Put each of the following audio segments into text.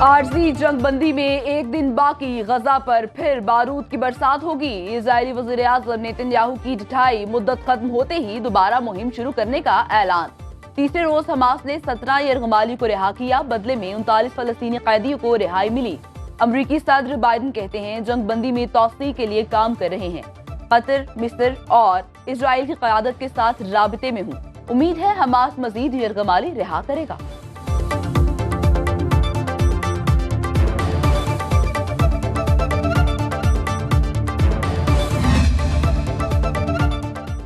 RG जंगबंदी में एक दिन बाकी, गजा पर फिर बारूद की बरसात होगी। इजरायली वज़ीर आज़म नेतन्याहू की ढिठाई मुद्दत खत्म होते ही दोबारा मुहिम शुरू करने का ऐलान। तीसरे रोज हमास ने 17 यरगमाली को रिहा किया, बदले में 39 फलस्तीनी कैदियों को रिहाई मिली। अमरीकी सदर बाइडन कहते हैं जंगबंदी में तौसीक के लिए काम कर रहे हैं। कतर, मिस्र और इजराइल की क़यादत के साथ राबिते में हूँ। उम्मीद है हमास मजीद यरगमाली रिहा करेगा।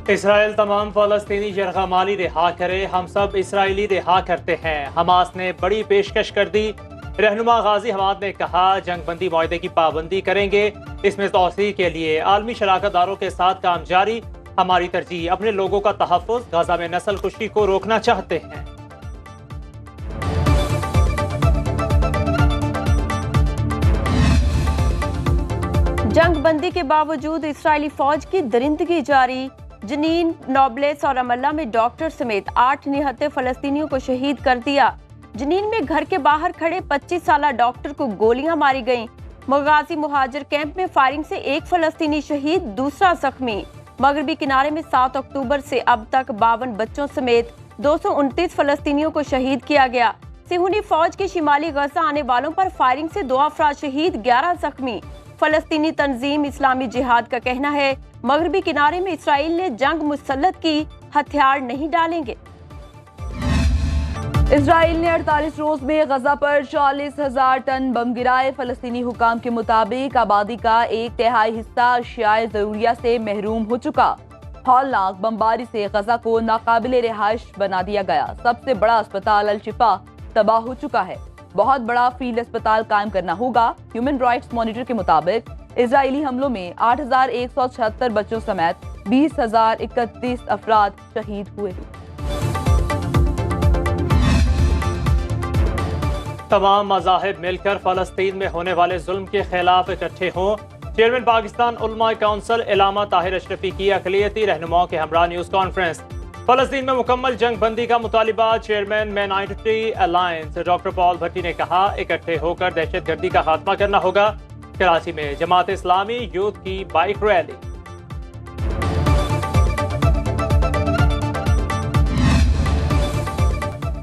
इसराइल तमाम फलस्तीनी यरगमाली रिहा करे, हम सब इसराइली रिहा करते हैं। हमास ने बड़ी पेशकश कर दी। रहनुमा गाजी हमाद ने कहा जंगबंदी मुआहदे की पाबंदी करेंगे, इसमें तौसीक के लिए आलमी शराकतदारों के साथ काम जारी। हमारी तरजीह अपने लोगों का तहफ़्फ़ुज़, गाजा में नस्ल कुशी को रोकना चाहते हैं। जंगबंदी के बावजूद इसराइली फौज की दरिंदगी जारी। जनीन, नॉबलेस और अमल्ला में डॉक्टर समेत 8 निहत्ते फलस्तीनियों को शहीद कर दिया। जनीन में घर के बाहर खड़े 25 साला डॉक्टर को गोलियां मारी गईं। मगाजी मुहाजिर कैंप में फायरिंग से एक फलस्तीनी शहीद, दूसरा जख्मी। मगरबी किनारे में 7 अक्टूबर से अब तक 52 बच्चों समेत 229 फलस्तीनियों को शहीद किया गया। सिहूनी फौज के शिमाली गजा आने वालों पर फायरिंग से 2 अफराद शहीद, 11 जख्मी। फलस्तीनी तंजीम इस्लामी जिहाद का कहना है मगरबी किनारे में इसराइल ने जंग मुसल्लत की, हथियार नहीं डालेंगे। इसराइल ने 48 रोज में गजा पर 40,000 टन बम गिराए। फलस्तीनी हुकाम के मुताबिक आबादी का 1/3 हिस्सा अशियाए जरूरिया से महरूम हो चुका। हौलनाक बमबारी से गजा को नाकाबिले रिहाइश बना दिया गया। सबसे बड़ा अस्पताल अल शिफा तबाह हो चुका है। बहुत बड़ा फील्ड अस्पताल कायम करना होगा। ह्यूमन राइट्स मॉनिटर के मुताबिक इजरायली हमलों में 8,176 बच्चों समेत 20,031 अफराद शहीद हुए। तमाम मज़ाहिब मिलकर फलस्तीन में होने वाले जुल्म के खिलाफ इकट्ठे हों। चेयरमैन पाकिस्तान उलमा काउंसिल इलामा ताहिर अशरफी की अक़लियती रहनुमाओं के हमरा न्यूज़ कॉन्फ्रेंस। फलस्तीन में मुकम्मल जंग बंदी का मुतालिबा। Chairman minority alliance doctor Paul Bhatti ने कहा इकट्ठे होकर दहशत गर्दी का खात्मा करना होगा। कराची में जमात इस्लामी यूथ की बाइक रैली।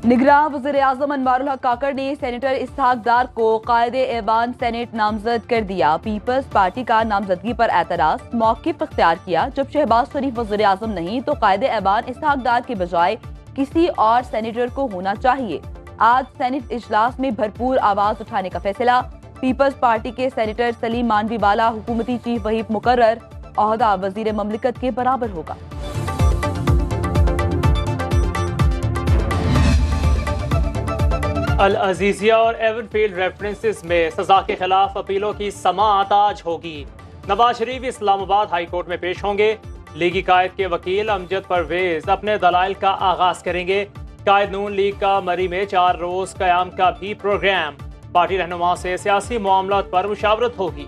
निगरान वज़ीर आज़म अनवारुल हक काकड़ ने सेनेटर इसहाक डार को कायदे ऐवान सेनेट नामजद कर दिया। पीपल्स पार्टी का नामजदगी पर एतराज मौक़िफ़ इख्तियार किया। जब शहबाज शरीफ वज़ीर आज़म नहीं तो कायदे ऐवान इसहाक डार के बजाय किसी और सेनेटर को होना चाहिए। आज सेनेट इजलास में भरपूर आवाज उठाने का फैसला। पीपल्स पार्टी के सेनेटर सलीम मानवीवाला हुकूमती चीफ व्हिप मुकर्रर, ओहदा वज़ीर ममलिकत के बराबर होगा। अल अजीजिया और एवनफील्ड रेफरेंसेस में सजा के खिलाफ अपीलों की समाअत आज होगी। नवाज शरीफ इस्लामाबाद हाई कोर्ट में पेश होंगे। लीगी कायद के वकील अमजद परवेज अपने दलाइल का आगाज करेंगे। कायद नून लीग का मरी में 4 रोज क़याम का भी प्रोग्राम। पार्टी रहनुमा से सियासी मामलात पर मुशावरत होगी।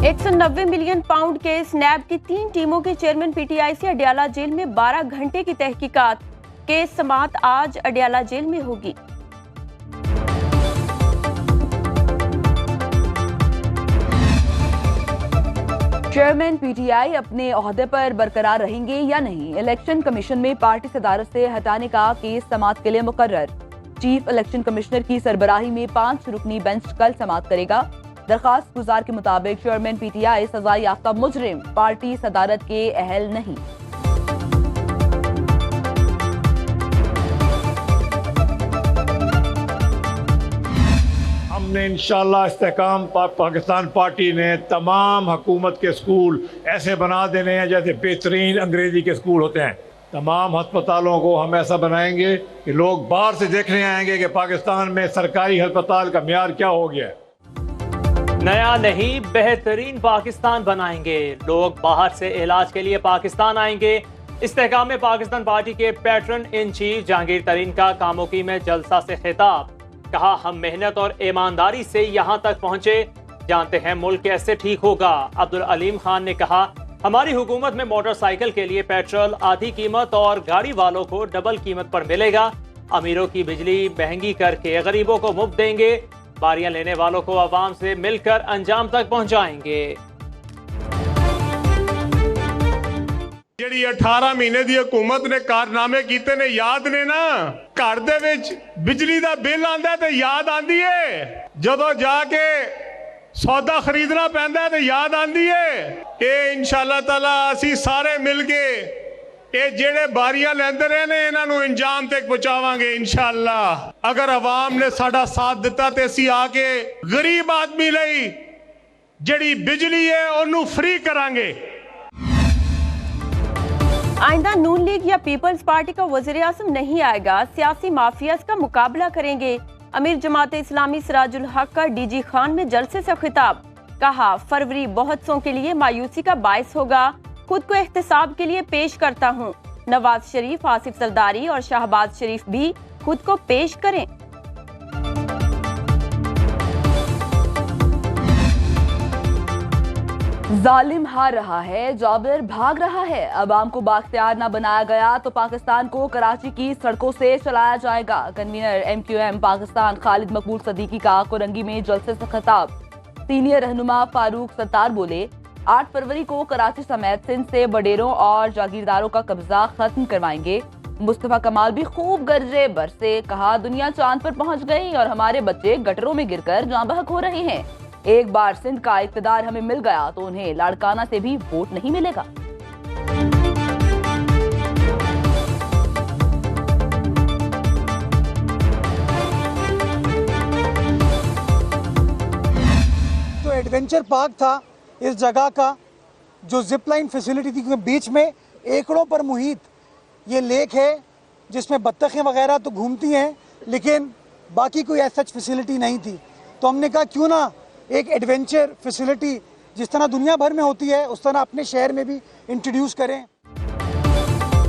190 मिलियन पाउंड के स्नैब की 3 टीमों के चेयरमैन पीटीआई से अडयाला जेल में 12 घंटे की तहकीकात। केस समाअत आज अडयाला जेल में होगी। चेयरमैन पीटीआई अपने ओहदे पर बरकरार रहेंगे या नहीं। इलेक्शन कमीशन में पार्टी सदारत से हटाने का केस समाअत के लिए मुकर्रर। चीफ इलेक्शन कमिश्नर की सरबराही में 5 रुकनी बेंच कल समाअत करेगा। दरखास्त गुजार के मुताबिक चेयरमैन पीटीआई सजा याफ्ता मुजरिम, पार्टी सदारत के अहल नहीं। हमने इंशाअल्लाह इस्तेकाम पाकिस्तान पार्टी ने तमाम हुकूमत के स्कूल ऐसे बना देने हैं जैसे बेहतरीन अंग्रेजी के स्कूल होते हैं। तमाम अस्पतालों को हम ऐसा बनाएंगे कि लोग बाहर से देखने आएंगे कि पाकिस्तान में सरकारी अस्पताल का म्यार क्या हो गया है। नया नहीं, बेहतरीन पाकिस्तान बनाएंगे। लोग बाहर से इलाज के लिए पाकिस्तान आएंगे। इस्तेहकाम में पाकिस्तान पार्टी के पैटर्न इन चीफ जहांगीर तरीन का कामोकी में जलसा से खिताब। कहा हम मेहनत और ईमानदारी से यहाँ तक पहुँचे, जानते हैं मुल्क कैसे ठीक होगा। अब्दुल अलीम खान ने कहा हमारी हुकूमत में मोटरसाइकिल के लिए पेट्रोल आधी कीमत और गाड़ी वालों को डबल कीमत पर मिलेगा। अमीरों की बिजली महंगी करके गरीबों को मुफ्त देंगे। बारियां लेने वालों को आवाम से मिलकर अंजाम तक पहुंचाएंगे। ਜਿਹੜੀ 18 ਮਹੀਨੇ ਦੀ ਹਕੂਮਤ ਨੇ ਕਾਰਨਾਮੇ ਕੀਤੇ ਨੇ ਯਾਦ ਨੇ ਨਾ। ਘਰ ਦੇ ਵਿੱਚ ਬਿਜਲੀ ਦਾ ਬਿੱਲ ਆਂਦਾ ਤੇ ਯਾਦ ਆਂਦੀ ਏ, ਜਦੋਂ ਜਾ ਕੇ ਸੌਦਾ ਖਰੀਦਣਾ ਪੈਂਦਾ ਤੇ ਯਾਦ ਆਂਦੀ ਏ। ਇਹ ਇਨਸ਼ਾਅੱਲਾ ਤਾਲਾ ਅਸੀਂ ਸਾਰੇ ਮਿਲ ਕੇ ਇਹ ਜਿਹੜੇ ਬਾਰੀਆਂ ਲੈਂਦੇ ਰਹੇ ਨੇ ਇਹਨਾਂ ਨੂੰ ਅੰਜਾਮ ਤੱਕ ਪਹੁੰਚਾਵਾਂਗੇ ਇਨਸ਼ਾਅੱਲਾ। ਅਗਰ ਆਵਾਮ ਨੇ ਸਾਡਾ ਸਾਥ ਦਿੱਤਾ ਤੇ ਅਸੀਂ ਆ ਕੇ ਗਰੀਬ ਆਦਮੀ ਲਈ ਜਿਹੜੀ ਬਿਜਲੀ ਹੈ ਉਹਨੂੰ ਫ੍ਰੀ ਕਰਾਂਗੇ। आइंदा नून लीग या पीपल्स पार्टी का वज़ीर आज़म नहीं आएगा, सियासी माफियाज का मुकाबला करेंगे। अमीर जमात इस्लामी सिराजुल हक का डीजी खान में जलसे से खिताब। कहा, फरवरी बहुतों के लिए मायूसी का बायस होगा, खुद को एहतसाब के लिए पेश करता हूँ। नवाज शरीफ, आसिफ जरदारी और शहबाज शरीफ भी खुद को पेश करें। जालिम हार रहा है, जाबिर भाग रहा है। अवाम को बाख्तियार न बनाया गया तो पाकिस्तान को कराची की सड़कों से चलाया जाएगा। कन्वीनर MQM पाकिस्तान खालिद मकबूल सदीकी का कोरंगी में जलसे से खिताब। सीनियर रहनुमा फारूक सत्तार बोले, 8 फरवरी को कराची समेत सिंध से बडेरों और जागीरदारों का कब्जा खत्म करवाएंगे। मुस्तफा कमाल भी खूब गरजे बरसे। कहा, दुनिया चांद पर पहुंच गई और हमारे बच्चे गटरों में गिरकर जाँ बहक हो रहे हैं। एक बार सिंध का इक़्तिदार हमें मिल गया तो उन्हें लाड़काना से भी वोट नहीं मिलेगा। जो एडवेंचर पार्क था इस जगह का, जो जिप लाइन फैसिलिटी थी, क्योंकि बीच में एकड़ों पर मुहित ये लेक है जिसमें बत्तखें वगैरह तो घूमती हैं, लेकिन बाकी कोई ऐसा फैसिलिटी नहीं थी। तो हमने कहा क्यों ना एक एडवेंचर फैसिलिटी जिस तरह दुनिया भर में होती है उस तरह अपने शहर में भी इंट्रोड्यूस करें।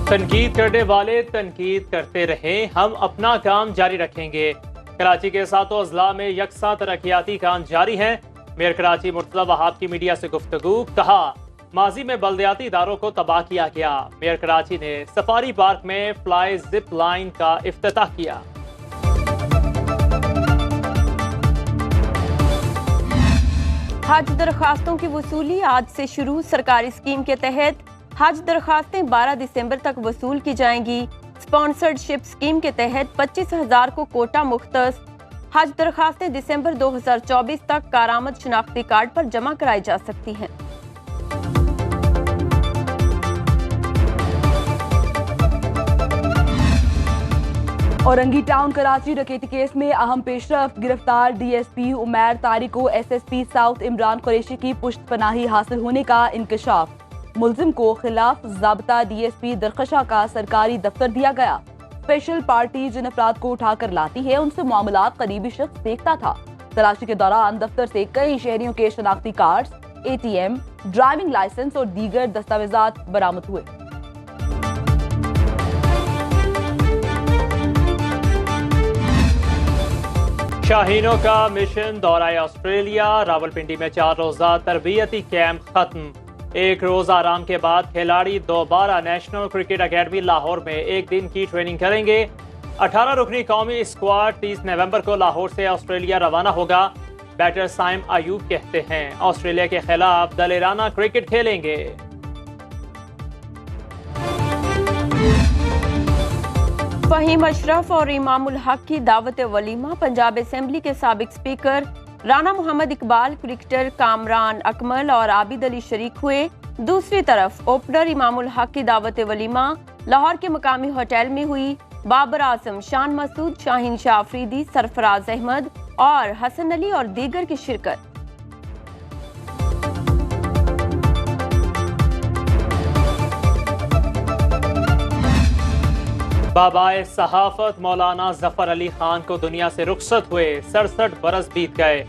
तनकीद करने वाले तनकीद करते रहे, हम अपना काम जारी रखेंगे। कराची के सातों अजला में यकसा तरक्याती काम जारी है। मेयर कराची मुर्तज़ा वहाब की मीडिया से गुफ्तगू। कहा, माजी में बल्दियाती इदारों को तबाह किया गया। मेयर कराची ने सफारी पार्क में फ्लाई जिप लाइन का इफ्तिताह किया। हज दरखास्तों की वसूली आज से शुरू। सरकारी स्कीम के तहत हज दरखास्तें 12 दिसंबर तक वसूल की जाएंगी। स्पॉन्सर्ड शिप स्कीम के तहत 25,000 को कोटा मुख्तस। हज दरखास्तें दिसंबर 2024 तक कारामद शनाख्ती कार्ड पर जमा कराई जा सकती हैं। औरंगी टाउन कराची डकैती केस में अहम पेशरफ। गिरफ्तार DSP उमैर तारिक को SSP साउथ इमरान कुरैशी की पुष्ट पनाही हासिल होने का इंकशाफ। मुल्जिम को खिलाफ ज़ाब्ता DSP दरखशा का सरकारी दफ्तर दिया गया। स्पेशल पार्टी जिन अफराद को उठाकर लाती है उनसे मामलात करीबी शख्स देखता था। तलाशी के दौरान दफ्तर से कई शहरियों के शनाख्ती कार्ड्स, ATM, ड्राइविंग लाइसेंस और दीगर दस्तावेजात बरामद हुए। शाहीनों का मिशन दौरा ऑस्ट्रेलिया। रावलपिंडी में 4 रोजा तरबियती कैंप खत्म। 1 रोज आराम के बाद खिलाड़ी दोबारा नेशनल क्रिकेट अकेडमी लाहौर में 1 दिन की ट्रेनिंग करेंगे। 18 रुकनी कौमी स्क्वाड 30 नवंबर को लाहौर से ऑस्ट्रेलिया रवाना होगा। बैटर साइम अयूब कहते हैं, ऑस्ट्रेलिया के खिलाफ दलेराना क्रिकेट खेलेंगे। फहीम अशरफ और इमामुल हक की दावत वलीमा। पंजाब असेंबली के साबिक स्पीकर राना मोहम्मद इकबाल, क्रिकेटर कामरान अकमल और आबिद अली शरीक हुए। दूसरी तरफ ओपनर इमामुल हक की दावत वलीमा लाहौर के मकामी होटल में हुई। बाबर आजम, शान मसूद, शाहीन शाह अफरीदी, सरफराज अहमद और हसन अली और दीगर की शिरकत। बाबाए सहाफत मौलाना जफर अली खान को दुनिया से रुखसत हुए 67 बरस बीत गए।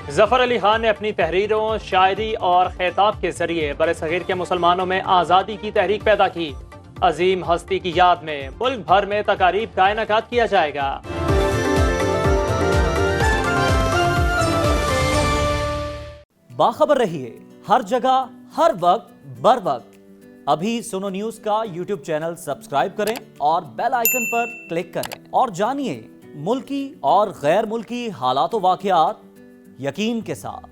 जफर अली खान ने अपनी तहरीरों, शायरी और खिताब के जरिए बरसगीर के मुसलमानों में आज़ादी की तहरीक पैदा की। अजीम हस्ती की याद में मुल्क भर में तकारीब का इनेकाद किया जाएगा। बाखबर रहिए, हर जगह हर वक्त बर वक्त। अभी सुनो न्यूज का यूट्यूब चैनल सब्सक्राइब करें और बेल आइकन पर क्लिक करें और जानिए मुल्की और गैर मुल्की हालात व वाक़यात यकीन के साथ।